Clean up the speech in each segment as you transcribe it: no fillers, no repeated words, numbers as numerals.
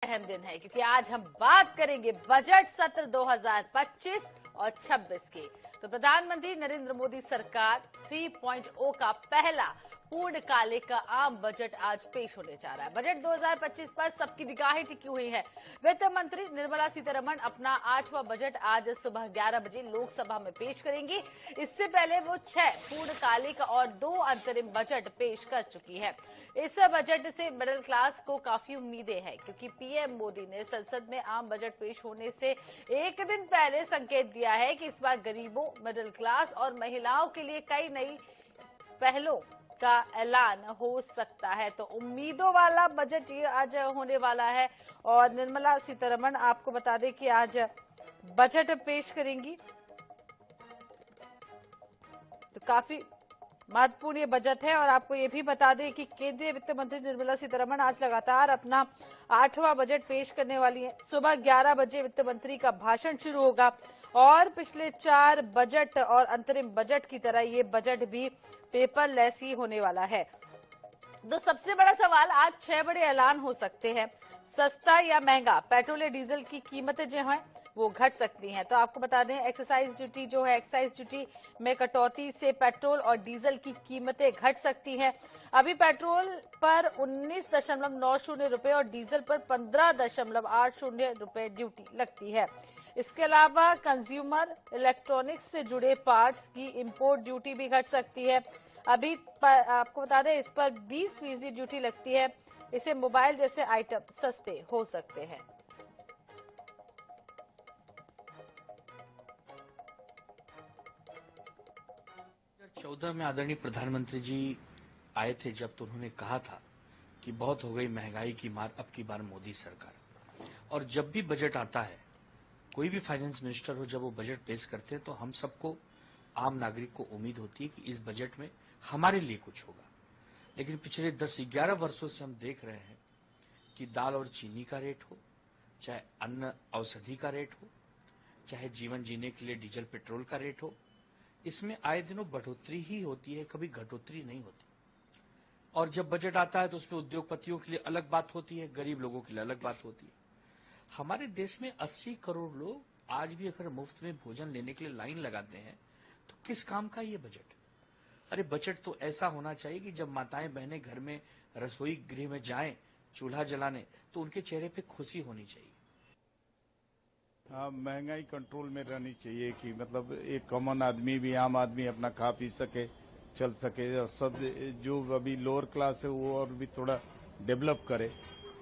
अहम दिन है क्योंकि आज हम बात करेंगे बजट सत्र 2025 और 26 की। तो प्रधानमंत्री नरेंद्र मोदी सरकार 3.0 का पहला पूर्णकालिक आम बजट आज पेश होने जा रहा है। बजट 2025 पर सबकी निगाहें टिकी हुई है। वित्त मंत्री निर्मला सीतारमण अपना 8वां बजट आज सुबह 11 बजे लोकसभा में पेश करेंगी। इससे पहले वो 6 पूर्णकालिक और 2 अंतरिम बजट पेश कर चुकी है। इस बजट से मिडिल क्लास को काफी उम्मीदें हैं क्योंकि पीएम मोदी ने संसद में आम बजट पेश होने से एक दिन पहले संकेत दिया है कि इस बार गरीबों, मिडिल क्लास और महिलाओं के लिए कई नई पहलों का ऐलान हो सकता है। तो उम्मीदों वाला बजट ये आज होने वाला है और निर्मला सीतारमण आपको बता दें कि आज बजट पेश करेंगी। तो काफी महत्वपूर्ण ये बजट है और आपको ये भी बता दें कि केंद्रीय वित्त मंत्री निर्मला सीतारमण आज लगातार अपना 8वां बजट पेश करने वाली है। सुबह 11 बजे वित्त मंत्री का भाषण शुरू होगा और पिछले 4 बजट और अंतरिम बजट की तरह ये बजट भी पेपरलेस ही होने वाला है। तो सबसे बड़ा सवाल, आज 6 बड़े ऐलान हो सकते हैं। सस्ता या महंगा पेट्रोल या डीजल की कीमतें जो हैं वो घट सकती हैं। तो आपको बता दें एक्साइज ड्यूटी जो है, एक्साइज ड्यूटी में कटौती से पेट्रोल और डीजल की कीमतें घट सकती हैं। अभी पेट्रोल पर 19.90 रुपए और डीजल पर 15.80 रुपए ड्यूटी लगती है। इसके अलावा कंज्यूमर इलेक्ट्रॉनिक्स से जुड़े पार्ट्स की इंपोर्ट ड्यूटी भी घट सकती है। अभी आपको बता दें इस पर 20% ड्यूटी लगती है। इससे मोबाइल जैसे आइटम सस्ते हो सकते हैं। 2014 में आदरणीय प्रधानमंत्री जी आए थे जब, तो उन्होंने कहा था कि बहुत हो गई महंगाई की मार, अब की बार मोदी सरकार। और जब भी बजट आता है, कोई भी फाइनेंस मिनिस्टर हो, जब वो बजट पेश करते हैं तो हम सबको, आम नागरिक को उम्मीद होती है कि इस बजट में हमारे लिए कुछ होगा। लेकिन पिछले 10-11 वर्षों से हम देख रहे हैं कि दाल और चीनी का रेट हो, चाहे अन्न औषधि का रेट हो, चाहे जीवन जीने के लिए डीजल पेट्रोल का रेट हो, इसमें आए दिनों बढ़ोतरी ही होती है, कभी घटोतरी नहीं होती। और जब बजट आता है तो उसमें उद्योगपतियों के लिए अलग बात होती है, गरीब लोगों के लिए अलग बात होती है। हमारे देश में 80 करोड़ लोग आज भी अगर मुफ्त में भोजन लेने के लिए लाइन लगाते हैं तो किस काम का ये बजट? अरे बजट तो ऐसा होना चाहिए कि जब माताएं बहनें घर में रसोई गृह में जाएं चूल्हा जलाने, तो उनके चेहरे पे खुशी होनी चाहिए। हाँ, महंगाई कंट्रोल में रहनी चाहिए कि मतलब एक कॉमन आदमी भी, आम आदमी अपना खा पी सके, चल सके, और सब जो अभी लोअर क्लास है वो और भी थोड़ा डेवलप करे।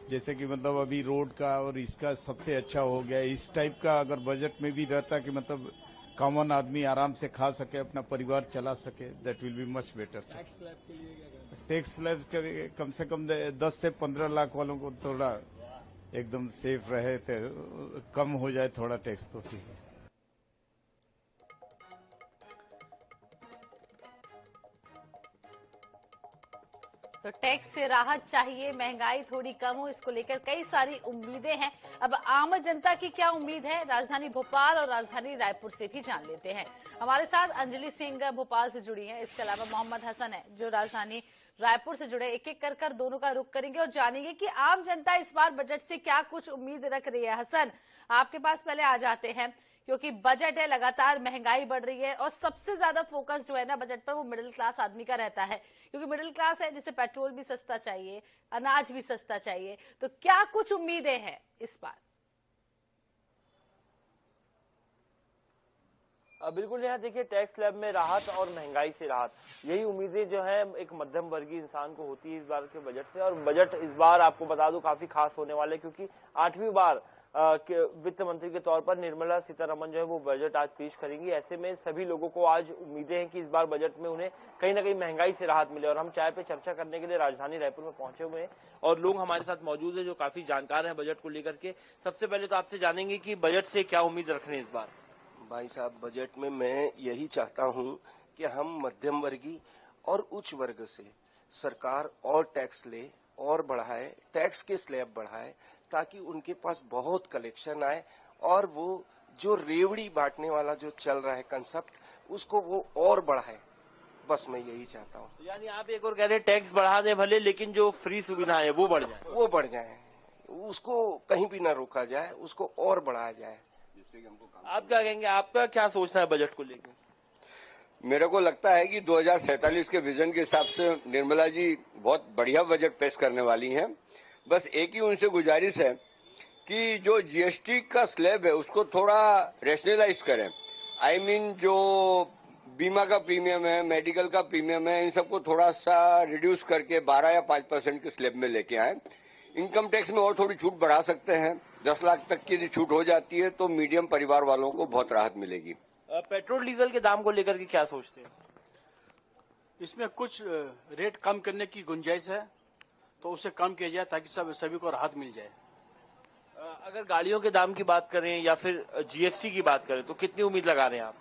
जैसे कि मतलब अभी रोड का और इसका सबसे अच्छा हो गया। इस टाइप का अगर बजट में भी रहता कि मतलब कॉमन आदमी आराम से खा सके, अपना परिवार चला सके, that will be much better. Tax slab कम से कम 10 से 15 लाख वालों को थोड़ा एकदम सेफ रहे, तो कम हो जाए थोड़ा टैक्स तो ठीक है। तो टैक्स से राहत चाहिए, महंगाई थोड़ी कम हो, इसको लेकर कई सारी उम्मीदें हैं। अब आम जनता की क्या उम्मीद है, राजधानी भोपाल और राजधानी रायपुर से भी जान लेते हैं। हमारे साथ अंजलि सिंह भोपाल से जुड़ी हैं, इसके अलावा मोहम्मद हसन है जो राजधानी रायपुर से जुड़े। एक एक कर दोनों का रुख करेंगे और जानेंगे कि आम जनता इस बार बजट से क्या कुछ उम्मीद रख रही है। हसन, आपके पास पहले आ जाते हैं क्योंकि बजट है, लगातार महंगाई बढ़ रही है और सबसे ज्यादा फोकस जो है ना बजट पर वो मिडिल क्लास आदमी का रहता है, क्योंकि मिडिल क्लास है जिसे पेट्रोल भी सस्ता चाहिए, अनाज भी सस्ता चाहिए। तो क्या कुछ उम्मीदें हैं इस बार? बिल्कुल यहाँ देखिए, टैक्स स्लैब में राहत और महंगाई से राहत, यही उम्मीदें जो है एक मध्यम वर्गीय इंसान को होती है इस बार के बजट से। और बजट इस बार आपको बता दूं काफी खास होने वाले, क्योंकि 8वीं बार वित्त मंत्री के तौर पर निर्मला सीतारमण जो है वो बजट आज पेश करेंगी। ऐसे में सभी लोगों को आज उम्मीदें हैं कि इस बार बजट में उन्हें कहीं ना कहीं महंगाई से राहत मिले। और हम चाय पे चर्चा करने के लिए राजधानी रायपुर में पहुंचे हुए हैं और लोग हमारे साथ मौजूद है जो काफी जानकार हैं बजट को लेकर के। सबसे पहले तो आपसे जानेंगे कि बजट से क्या उम्मीद रख रहे हैं इस बार? भाई साहब, बजट में मैं यही चाहता हूं कि हम मध्यम वर्गीय और उच्च वर्ग से सरकार और टैक्स ले और बढ़ाए, टैक्स के स्लैब बढ़ाए, ताकि उनके पास बहुत कलेक्शन आए और वो जो रेवड़ी बांटने वाला जो चल रहा है कंसेप्ट, उसको वो और बढ़ाए। बस मैं यही चाहता हूँ। यानी आप एक और कह रहे हैं टैक्स बढ़ा दें भले, लेकिन जो फ्री सुविधा है वो बढ़ जाए। वो बढ़ जाए, उसको कहीं भी ना रोका जाए, उसको और बढ़ाया जाए, जिससे कि हमको काम। आप क्या कहेंगे, आपका क्या सोचना है बजट को लेकर? मेरे को लगता है कि 2047 के विजन के हिसाब से निर्मला जी बहुत बढ़िया बजट पेश करने वाली हैं। बस एक ही उनसे गुजारिश है कि जो जीएसटी का स्लैब है उसको थोड़ा रेशनलाइज करें। आई मीन जो बीमा का प्रीमियम है, मेडिकल का प्रीमियम है, इन सबको थोड़ा सा रिड्यूस करके 12 या 5% के स्लैब में लेके आए। इनकम टैक्स में और थोड़ी छूट बढ़ा सकते हैं। 10 लाख तक की यदि छूट हो जाती है तो मीडियम परिवार वालों को बहुत राहत मिलेगी। पेट्रोल डीजल के दाम को लेकर के क्या सोचते हैं? इसमें कुछ रेट कम करने की गुंजाइश है, तो उसे कम किया जाए ताकि सभी को राहत मिल जाए। अगर गाड़ियों के दाम की बात करें या फिर जीएसटी की बात करें तो कितनी उम्मीद लगा रहे हैं आप?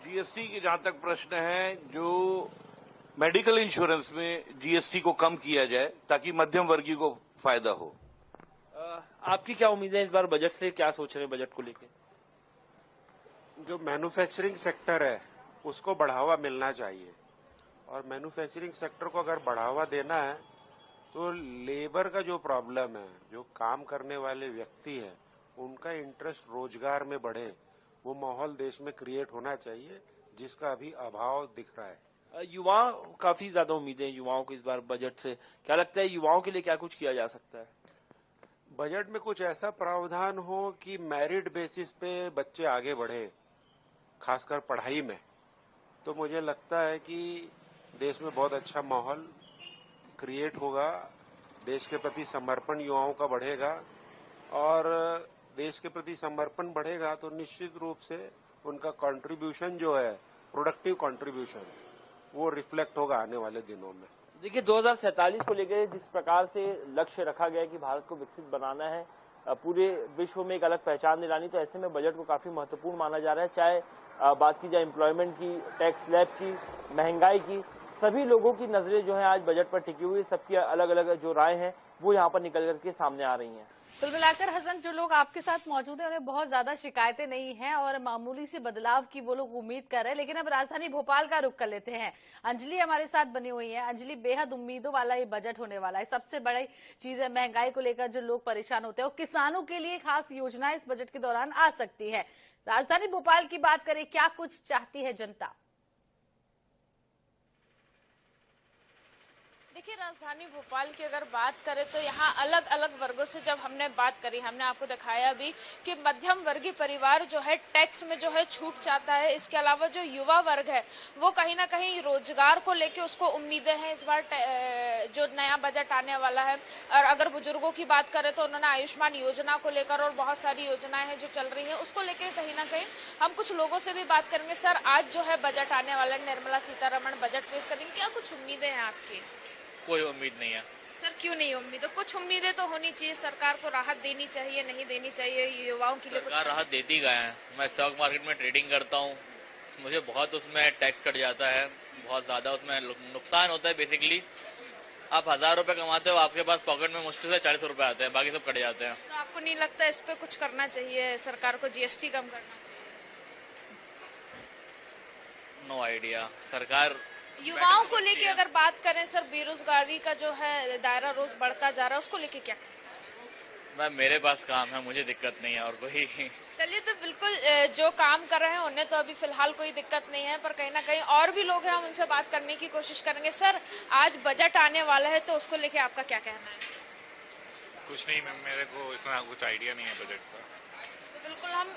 जीएसटी की जहां तक प्रश्न है, जो मेडिकल इंश्योरेंस में जीएसटी को कम किया जाए ताकि मध्यम वर्गीय को फायदा हो। आपकी क्या उम्मीद है इस बार बजट से, क्या सोच रहे हैं बजट को लेकर? जो मैन्युफैक्चरिंग सेक्टर है उसको बढ़ावा मिलना चाहिए, और मैन्युफैक्चरिंग सेक्टर को अगर बढ़ावा देना है तो लेबर का जो प्रॉब्लम है, जो काम करने वाले व्यक्ति हैं, उनका इंटरेस्ट रोजगार में बढ़े, वो माहौल देश में क्रिएट होना चाहिए, जिसका अभी अभाव दिख रहा है। युवा काफी ज्यादा उम्मीदें युवाओं को इस बार बजट से, क्या लगता है युवाओं के लिए क्या कुछ किया जा सकता है? बजट में कुछ ऐसा प्रावधान हो कि मेरिट बेसिस पे बच्चे आगे बढ़े, खासकर पढ़ाई में, तो मुझे लगता है कि देश में बहुत अच्छा माहौल क्रिएट होगा, देश के प्रति समर्पण युवाओं का बढ़ेगा, और देश के प्रति समर्पण बढ़ेगा तो निश्चित रूप से उनका कंट्रीब्यूशन जो है, प्रोडक्टिव कंट्रीब्यूशन, वो रिफ्लेक्ट होगा आने वाले दिनों में। देखिए 2047 को लेकर जिस प्रकार से लक्ष्य रखा गया है कि भारत को विकसित बनाना है, पूरे विश्व में एक अलग पहचान दिलानी, तो ऐसे में बजट को काफी महत्वपूर्ण माना जा रहा है। चाहे बात की जाए एम्प्लॉयमेंट की, टैक्स स्लैब की, महंगाई की, सभी लोगों की नजरें जो है आज बजट पर टिकी हुई, सबकी अलग अलग जो राय हैं वो यहाँ पर निकल करके सामने आ रही हैं। कुल मिलाकर हसन, जो लोग आपके साथ मौजूद हैं उन्हें बहुत ज्यादा शिकायतें नहीं हैं और मामूली से बदलाव की वो लोग उम्मीद कर रहे हैं। लेकिन अब राजधानी भोपाल का रुख कर लेते हैं। अंजलि हमारे साथ बनी हुई है। अंजलि, बेहद उम्मीदों वाला ये बजट होने वाला है। सबसे बड़ी चीज है महंगाई को लेकर जो लोग परेशान होते हैं, और किसानों के लिए खास योजना इस बजट के दौरान आ सकती है। राजधानी भोपाल की बात करें, क्या कुछ चाहती है जनता? देखिए, राजधानी भोपाल की अगर बात करें तो यहाँ अलग अलग वर्गों से जब हमने बात करी, हमने आपको दिखाया भी कि मध्यम वर्गीय परिवार जो है टैक्स में जो है छूट चाहता है। इसके अलावा जो युवा वर्ग है वो कहीं ना कहीं रोजगार को लेके उसको उम्मीदें हैं इस बार जो नया बजट आने वाला है। और अगर बुजुर्गों की बात करें तो उन्होंने आयुष्मान योजना को लेकर और बहुत सारी योजनाएं हैं जो चल रही है, उसको लेकर कहीं ना कहीं हम कुछ लोगों से भी बात करेंगे। सर, आज जो है बजट आने वाला है, निर्मला सीतारमण बजट पेश करेंगे, क्या कुछ उम्मीदें हैं आपकी? कोई उम्मीद नहीं है। सर, क्यों नहीं उम्मीद? कुछ उम्मीदें तो होनी चाहिए, सरकार को राहत देनी चाहिए, नहीं देनी चाहिए युवाओं के लिए? सरकार राहत देती गए हैं। मैं स्टॉक मार्केट में ट्रेडिंग करता हूँ, मुझे बहुत उसमें टैक्स कट जाता है, बहुत ज्यादा उसमें नुकसान होता है। बेसिकली आप 1000 रुपए कमाते हो, आपके पास पॉकेट में मुश्किल से 40 रुपए आते हैं, बाकी सब कट जाते हैं। तो आपको नहीं लगता इस पे कुछ करना चाहिए, सरकार को जीएसटी कम करना चाहिए? No idea. सरकार युवाओं को लेके अगर बात करें सर, बेरोजगारी का जो है दायरा रोज बढ़ता जा रहा है, उसको लेके क्या? मैम, मेरे पास काम है, मुझे दिक्कत नहीं है और कोई। चलिए, तो बिल्कुल जो काम कर रहे हैं उन्हें तो अभी फिलहाल कोई दिक्कत नहीं है, पर कहीं ना कहीं और भी लोग हैं, हम उनसे बात करने की कोशिश करेंगे। सर, आज बजट आने वाला है तो उसको लेके आपका क्या कहना है? कुछ नहीं मैम, मेरे को इतना कुछ आइडिया नहीं है बजट का। बिल्कुल, हम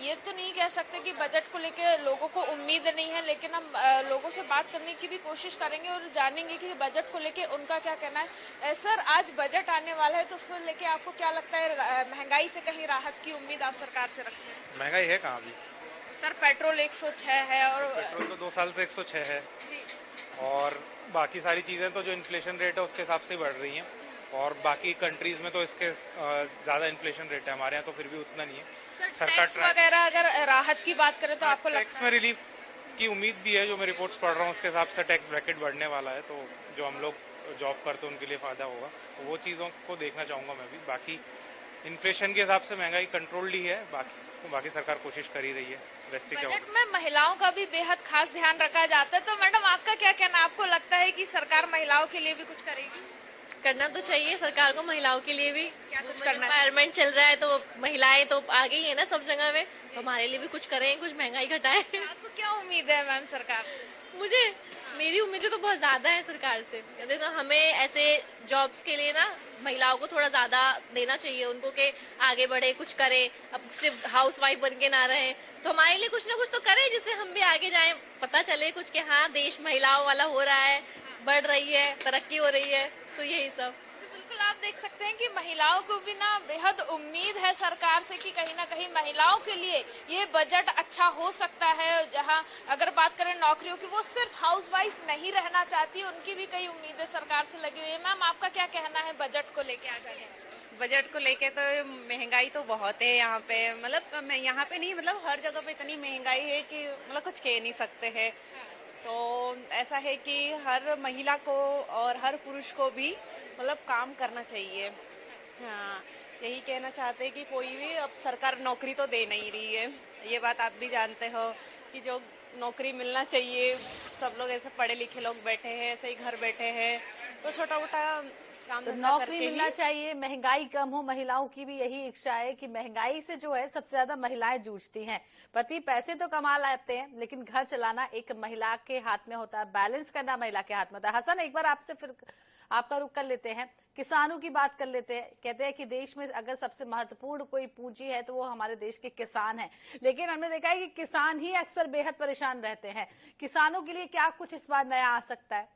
ये तो नहीं कह सकते कि बजट को लेके लोगों को उम्मीद नहीं है, लेकिन हम लोगों से बात करने की भी कोशिश करेंगे और जानेंगे कि बजट को लेके उनका क्या कहना है। सर, आज बजट आने वाला है तो उसको लेके आपको क्या लगता है? महंगाई से कहीं राहत की उम्मीद आप सरकार से रखते हैं? महंगाई है कहाँ अभी? सर, पेट्रोल 106 है और पेट्रोल तो 2 साल से 106 है जी, और बाकी सारी चीजें तो जो इन्फ्लेशन रेट है उसके हिसाब से बढ़ रही हैं, और बाकी कंट्रीज में तो इसके ज्यादा इन्फ्लेशन रेट है, हमारे यहाँ तो फिर भी उतना नहीं है। सर, टैक्स वगैरह अगर राहत की बात करें तो आपको टैक्स में रिलीफ की उम्मीद भी है। जो मैं रिपोर्ट्स पढ़ रहा हूँ उसके हिसाब से टैक्स ब्रैकेट बढ़ने वाला है, तो जो हम लोग जॉब करते हैं उनके लिए फायदा होगा, तो वो चीज़ों को देखना चाहूँगा मैं भी। बाकी इन्फ्लेशन के हिसाब से महंगाई कंट्रोल्ड ही है, बाकी सरकार कोशिश कर ही रही है। बजट में महिलाओं का भी बेहद खास ध्यान रखा जाता है, तो मैडम आपका क्या कहना? आपको लगता है कि सरकार महिलाओं के लिए भी कुछ करेगी? करना तो चाहिए सरकार को, महिलाओं के लिए भी क्या कुछ करना एम्पावरमेंट चल रहा है, तो महिलाएं तो आगे ही है ना सब जगह में, तो हमारे लिए भी कुछ करें, कुछ महंगाई घटाएं। आपको क्या उम्मीद है मैम सरकार से? मेरी उम्मीदें तो बहुत ज्यादा है सरकार से। देखो हमें ऐसे जॉब्स के लिए ना महिलाओं को थोड़ा ज्यादा देना चाहिए उनको, कि आगे बढ़े, कुछ करे, अब सिर्फ हाउस वाइफ बन के ना रहे, तो हमारे लिए कुछ ना कुछ तो करे जिससे हम भी आगे जाएं, पता चले कुछ कि हाँ देश महिलाओं वाला हो रहा है, बढ़ रही है, तरक्की हो रही है, तो यही सब। बिल्कुल आप देख सकते हैं कि महिलाओं को भी ना बेहद उम्मीद है सरकार से कि कहीं ना कहीं महिलाओं के लिए ये बजट अच्छा हो सकता है। जहां अगर बात करें नौकरियों की, वो सिर्फ हाउसवाइफ नहीं रहना चाहती, उनकी भी कई उम्मीदें सरकार से लगी हुई है। मैम आपका क्या कहना है बजट को लेके? आ जाए बजट को लेके तो महंगाई तो बहुत है यहाँ पे, मतलब यहाँ पे नहीं, मतलब हर जगह पे इतनी महंगाई है कि मतलब कुछ कह नहीं सकते हैं। तो ऐसा है कि हर महिला को और हर पुरुष को भी मतलब काम करना चाहिए। हाँ, यही कहना चाहते हैं कि कोई भी अब सरकार नौकरी तो दे नहीं रही है, ये बात आप भी जानते हो कि जो नौकरी मिलना चाहिए, सब लोग ऐसे पढ़े लिखे लोग बैठे हैं, ऐसे ही घर बैठे हैं, तो छोटा मोटा काम तो नौकरी मिलना चाहिए, महंगाई कम हो। महिलाओं की भी यही इच्छा है कि महंगाई से जो है सबसे ज्यादा महिलाएं जूझती हैं। पति पैसे तो कमा लाते हैं, लेकिन घर चलाना एक महिला के हाथ में होता है, बैलेंस करना महिला के हाथ में होता है। हसन, एक बार आपसे फिर आपका रुख कर लेते हैं, किसानों की बात कर लेते हैं। कहते हैं कि देश में अगर सबसे महत्वपूर्ण कोई पूंजी है तो वो हमारे देश के किसान हैं, लेकिन हमने देखा है कि किसान ही अक्सर बेहद परेशान रहते हैं। किसानों के लिए क्या कुछ इस बार नया आ सकता है?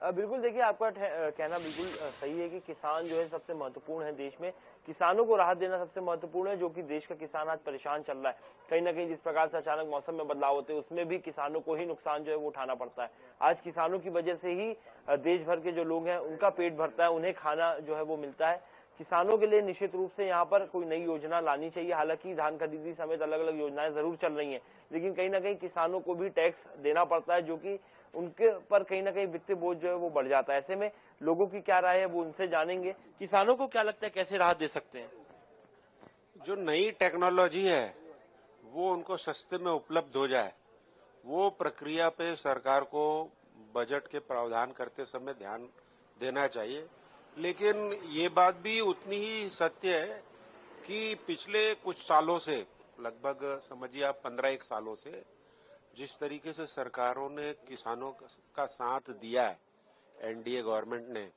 बिल्कुल, देखिए आपका कहना बिल्कुल सही है कि किसान जो है सबसे महत्वपूर्ण है देश में। किसानों को राहत देना सबसे महत्वपूर्ण है, जो कि देश का किसान आज परेशान चल रहा है। कहीं ना कहीं जिस प्रकार से अचानक मौसम में बदलाव होते हैं, उसमें भी किसानों को ही नुकसान जो है वो उठाना पड़ता है। आज किसानों की वजह से ही देश भर के जो लोग हैं उनका पेट भरता है, उन्हें खाना जो है वो मिलता है। किसानों के लिए निश्चित रूप से यहाँ पर कोई नई योजना लानी चाहिए। हालांकि धान खरीदी समेत अलग अलग योजनाएं जरूर चल रही हैं, लेकिन कहीं ना कहीं किसानों को भी टैक्स देना पड़ता है, जो कि उनके पर कहीं ना कहीं वित्तीय बोझ जो है वो बढ़ जाता है। ऐसे में लोगों की क्या राय है वो उनसे जानेंगे। किसानों को क्या लगता है कैसे राहत दे सकते हैं? जो नई टेक्नोलॉजी है वो उनको सस्ते में उपलब्ध हो जाए, वो प्रक्रिया पे सरकार को बजट के प्रावधान करते समय ध्यान देना चाहिए। लेकिन ये बात भी उतनी ही सत्य है कि पिछले कुछ सालों से, लगभग समझिए आप 15-1 सालों से, जिस तरीके से सरकारों ने किसानों का साथ दिया है, एनडीए गवर्नमेंट ने,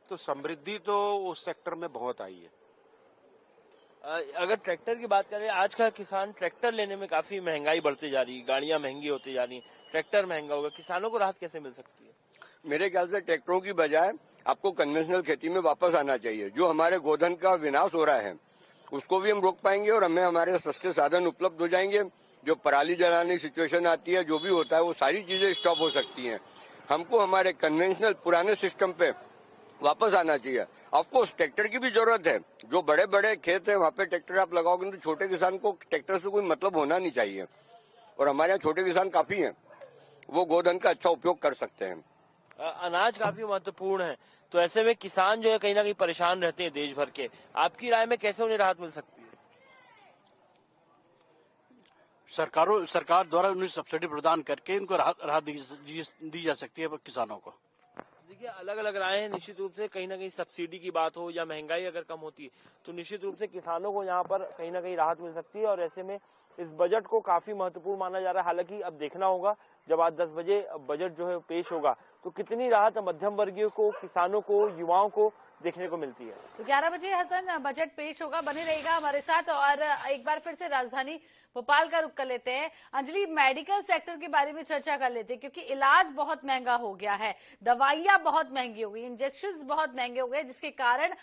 तो समृद्धि तो उस सेक्टर में बहुत आई है। अगर ट्रैक्टर की बात करें, आज का किसान ट्रैक्टर लेने में काफी महंगाई बढ़ती जा रही है, गाड़ियां महंगी होती जा रही है, ट्रैक्टर महंगा होगा, किसानों को राहत कैसे मिल सकती है? मेरे ख्याल से ट्रैक्टरों की बजाय आपको कन्वेंशनल खेती में वापस आना चाहिए। जो हमारे गोधन का विनाश हो रहा है उसको भी हम रोक पाएंगे और हमें हमारे सस्ते साधन उपलब्ध हो जाएंगे। जो पराली जलाने की सिचुएशन आती है, जो भी होता है, वो सारी चीजें स्टॉप हो सकती हैं। हमको हमारे कन्वेंशनल पुराने सिस्टम पे वापस आना चाहिए। ऑफकोर्स ट्रैक्टर की भी जरूरत है, जो बड़े बड़े खेत है वहाँ पे ट्रैक्टर आप लगाओगे तो छोटे किसान को ट्रैक्टर से कोई मतलब होना नहीं चाहिए। और हमारे यहाँ छोटे किसान काफी हैं, वो गोधन का अच्छा उपयोग कर सकते हैं। अनाज काफी महत्वपूर्ण है, तो ऐसे में किसान जो है कहीं ना कहीं परेशान रहते हैं देश भर के। आपकी राय में कैसे उन्हें राहत मिल सकती है? सरकार द्वारा उन्हें सब्सिडी प्रदान करके इनको राहत दी जा सकती है किसानों को। देखिए अलग अलग राय है। निश्चित रूप से कहीं ना कहीं सब्सिडी की बात हो या महंगाई अगर कम होती है तो निश्चित रूप से किसानों को यहाँ पर कहीं ना कहीं राहत मिल सकती है। और ऐसे में इस बजट को काफी महत्वपूर्ण माना जा रहा है। हालांकि अब देखना होगा जब आज 10 बजे बजट जो है पेश होगा तो कितनी राहत मध्यम वर्गीय को, किसानों को, युवाओं को देखने को मिलती है। तो 11 बजे हसन बजट पेश होगा, बने रहेगा हमारे साथ। और एक बार फिर से राजधानी भोपाल का रुख कर लेते हैं। अंजलि, मेडिकल सेक्टर के बारे में चर्चा कर लेते हैं, क्योंकि इलाज बहुत महंगा हो गया है, दवाइयां बहुत महंगी हो गई, इंजेक्शन बहुत महंगे हो गए, जिसके कारण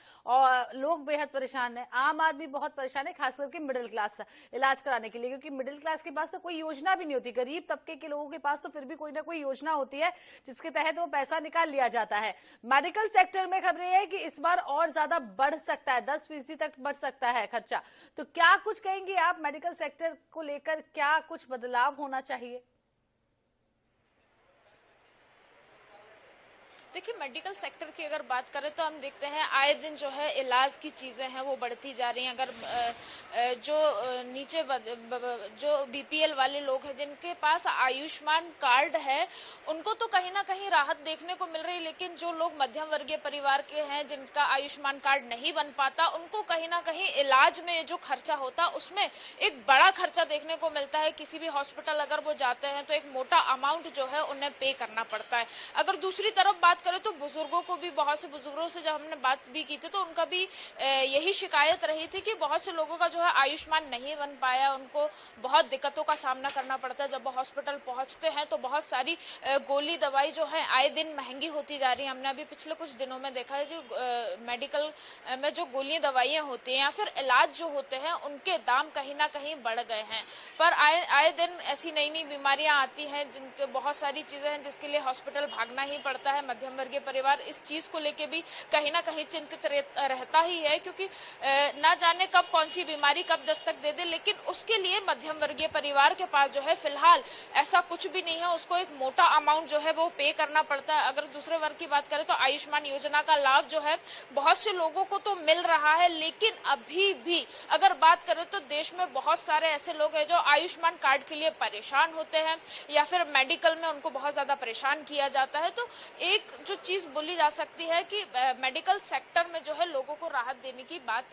लोग बेहद परेशान है। आम आदमी बहुत परेशान है, खास करके मिडिल क्लास इलाज कराने के लिए, क्योंकि मिडिल क्लास के पास तो कोई योजना भी नहीं होती। गरीब तबके के लोगों के पास तो फिर भी कोई ना कोई योजना होती है जिसके तहत वो पैसा निकाल लिया जाता है। मेडिकल सेक्टर में खबरें है कि इस बार और ज्यादा बढ़ सकता है, 10% तक बढ़ सकता है खर्चा। तो क्या कुछ कहेंगे आप मेडिकल सेक्टर को लेकर, क्या कुछ बदलाव होना चाहिए? देखिए, मेडिकल सेक्टर की अगर बात करें तो हम देखते हैं आए दिन जो है इलाज की चीजें हैं वो बढ़ती जा रही हैं। अगर जो नीचे जो बीपीएल वाले लोग हैं जिनके पास आयुष्मान कार्ड है उनको तो कहीं ना कहीं राहत देखने को मिल रही, लेकिन जो लोग मध्यम वर्गीय परिवार के हैं जिनका आयुष्मान कार्ड नहीं बन पाता उनको कहीं ना कहीं इलाज में जो खर्चा होता उसमें एक बड़ा खर्चा देखने को मिलता है। किसी भी हॉस्पिटल अगर वो जाते हैं तो एक मोटा अमाउंट जो है उन्हें पे करना पड़ता है। अगर दूसरी तरफ बात करें तो बुजुर्गों को भी, बहुत से बुजुर्गों से जब हमने बात भी की थी तो उनका भी यही शिकायत रही थी कि बहुत से लोगों का जो है आयुष्मान नहीं बन पाया, उनको बहुत दिक्कतों का सामना करना पड़ता है। जब वो हॉस्पिटल पहुंचते हैं तो बहुत सारी गोली दवाई जो है आए दिन महंगी होती जा रही है। हमने अभी पिछले कुछ दिनों में देखा है जो मेडिकल में जो गोली दवाइयां होती हैं या फिर इलाज जो होते हैं उनके दाम कहीं ना कहीं बढ़ गए हैं। पर आए दिन ऐसी नई नई बीमारियां आती हैं जिनके बहुत सारी चीजें हैं जिसके लिए हॉस्पिटल भागना ही पड़ता है। मध्यम वर्गीय परिवार इस चीज को लेके भी कहीं ना कहीं चिंतित रहता ही है, क्योंकि ना जाने कब कौन सी बीमारी कब दस्तक दे दे, लेकिन उसके लिए मध्यम वर्गीय परिवार के पास जो है फिलहाल ऐसा कुछ भी नहीं है। उसको एक मोटा अमाउंट जो है वो पे करना पड़ता है। अगर दूसरे वर्ग की बात करें तो आयुष्मान योजना का लाभ जो है बहुत से लोगों को तो मिल रहा है, लेकिन अभी भी अगर बात करें तो देश में बहुत सारे ऐसे लोग हैं जो आयुष्मान कार्ड के लिए परेशान होते हैं या फिर मेडिकल में उनको बहुत ज्यादा परेशान किया जाता है। तो एक जो चीज बोली जा सकती है कि मेडिकल सेक्टर में जो है लोगों को राहत देने की बात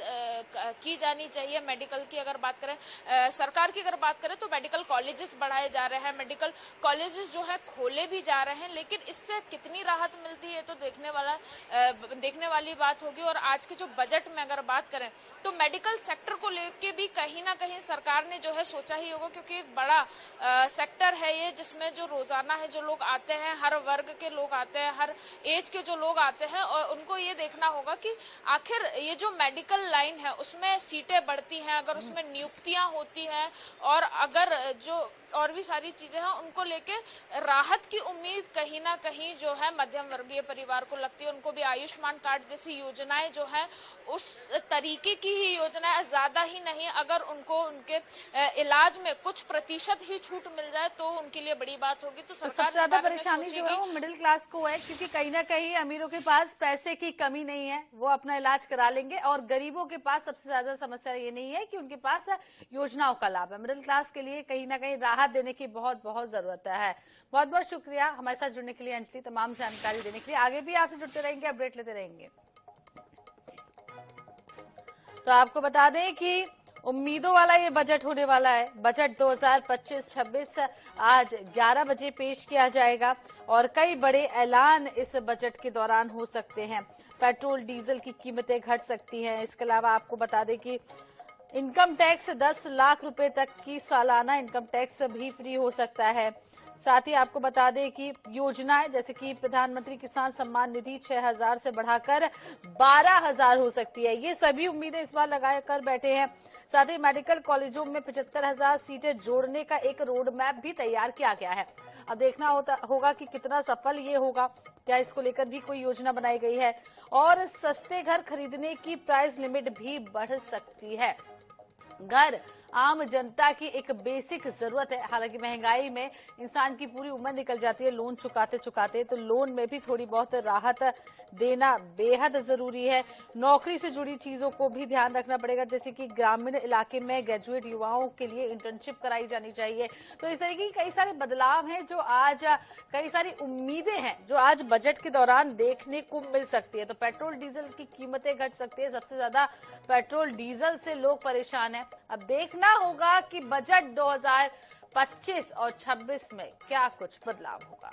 की जानी चाहिए। मेडिकल की अगर बात करें, सरकार की अगर बात करें तो मेडिकल कॉलेजेस बढ़ाए जा रहे हैं, मेडिकल कॉलेजेस जो है खोले भी जा रहे हैं, लेकिन इससे कितनी राहत मिलती है तो देखने वाली बात होगी। और आज के जो बजट में अगर बात करें तो मेडिकल सेक्टर को लेके भी कहीं ना कहीं सरकार ने जो है सोचा ही होगा, क्योंकि एक बड़ा सेक्टर है ये जिसमें जो रोजाना है जो लोग आते हैं, हर वर्ग के लोग आते हैं, हर एज के जो लोग आते हैं, और उनको ये देखना होगा कि आखिर ये जो मेडिकल लाइन है उसमें सीटें बढ़ती हैं, अगर उसमें नियुक्तियां होती हैं और अगर जो और भी सारी चीजें हैं उनको लेके राहत की उम्मीद कहीं ना कहीं जो है मध्यम वर्गीय परिवार को लगती है। उनको भी आयुष्मान कार्ड जैसी योजनाएं जो है उस तरीके की ही योजनाएं, ज्यादा ही नहीं, अगर उनको उनके इलाज में कुछ प्रतिशत ही छूट मिल जाए तो उनके लिए बड़ी बात होगी। तो सरकार सबसे ज्यादा परेशानी जो है वो मिडिल क्लास को है, क्योंकि कहीं ना कहीं अमीरों के पास पैसे की कमी नहीं है, वो अपना इलाज करा लेंगे, और गरीबों के पास सबसे ज्यादा समस्या ये नहीं है कि उनके पास योजनाओं का लाभ है। मिडिल क्लास के लिए कहीं ना कहीं राहत देने की बहुत बहुत जरूरत है। बहुत बहुत शुक्रिया हमारे साथ जुड़ने के लिए अंजलि, तमाम जानकारी देने के लिए। आगे भी आपसे जुड़ते रहेंगे, अपडेट लेते रहेंगे। तो आपको बता दें कि उम्मीदों वाला ये बजट होने वाला है। बजट 2025-26 आज 11 बजे पेश किया जाएगा और कई बड़े ऐलान इस बजट के दौरान हो सकते हैं। पेट्रोल डीजल की कीमतें घट सकती हैं। इसके अलावा आपको बता दें कि इनकम टैक्स 10 लाख रुपए तक की सालाना इनकम टैक्स भी फ्री हो सकता है। साथ ही आपको बता दें कि योजनाएं जैसे कि प्रधानमंत्री किसान सम्मान निधि 6,000 से बढ़ाकर 12,000 हो सकती है। ये सभी उम्मीदें इस बार लगा कर बैठे हैं। साथ ही मेडिकल कॉलेजों में 75,000 सीटें जोड़ने का एक रोड मैप भी तैयार किया गया है। अब देखना होगा कि कितना सफल ये होगा, क्या इसको लेकर भी कोई योजना बनाई गई है। और सस्ते घर खरीदने की प्राइस लिमिट भी बढ़ सकती है। घर आम जनता की एक बेसिक जरूरत है। हालांकि महंगाई में इंसान की पूरी उम्र निकल जाती है लोन चुकाते चुकाते, तो लोन में भी थोड़ी बहुत राहत देना बेहद जरूरी है। नौकरी से जुड़ी चीजों को भी ध्यान रखना पड़ेगा, जैसे कि ग्रामीण इलाके में ग्रेजुएट युवाओं के लिए इंटर्नशिप कराई जानी चाहिए। तो इस तरीके की कई सारे बदलाव हैं जो आज, कई सारी उम्मीदें हैं जो आज बजट के दौरान देखने को मिल सकती है। तो पेट्रोल डीजल की कीमतें घट सकती है। सबसे ज्यादा पेट्रोल डीजल से लोग परेशान हैं। अब देखना होगा कि बजट 2025 और 26 में क्या कुछ बदलाव होगा।